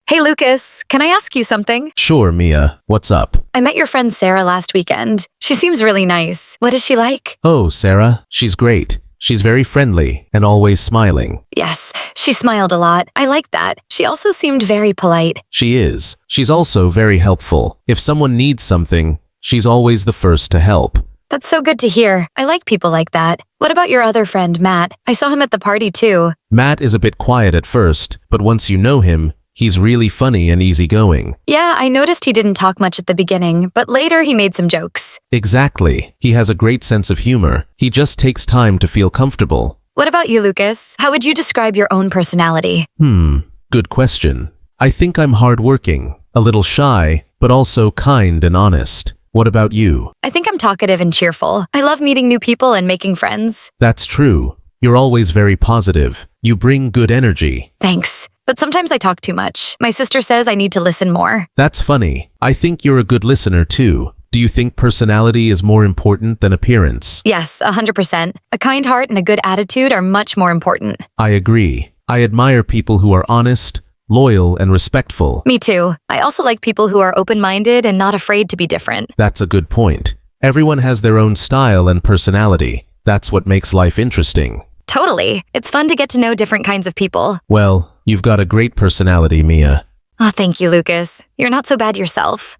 Hey Lucas, can I ask you something? Sure, Mia. What's up? I met your friend Sarah last weekend. She seems really nice. What is she like? Oh, Sarah. She's great. She's very friendly and always smiling. Yes, she smiled a lot. I liked that. She also seemed very polite. She is. She's also very helpful. If someone needs something, she's always the first to help. That's so good to hear. I like people like that. What about your other friend, Matt? I saw him at the party too. Matt is a bit quiet at first, but once you know him, he's really funny and easygoing. Yeah, I noticed he didn't talk much at the beginning, but later he made some jokes. Exactly. He has a great sense of humor. He just takes time to feel comfortable. What about you, Lucas? How would you describe your own personality? Good question. I think I'm hardworking, a little shy, but also kind and honest. What about you? I think I'm talkative and cheerful. I love meeting new people and making friends. That's true. You're always very positive. You bring good energy. Thanks. But sometimes I talk too much. My sister says I need to listen more. That's funny. I think you're a good listener too. Do you think personality is more important than appearance? Yes, 100%. A kind heart and a good attitude are much more important. I agree. I admire people who are honest, loyal, and respectful. Me too. I also like people who are open-minded and not afraid to be different. That's a good point. Everyone has their own style and personality. That's what makes life interesting. Totally. It's fun to get to know different kinds of people. Well, you've got a great personality, Mia. Oh, thank you, Lucas. You're not so bad yourself.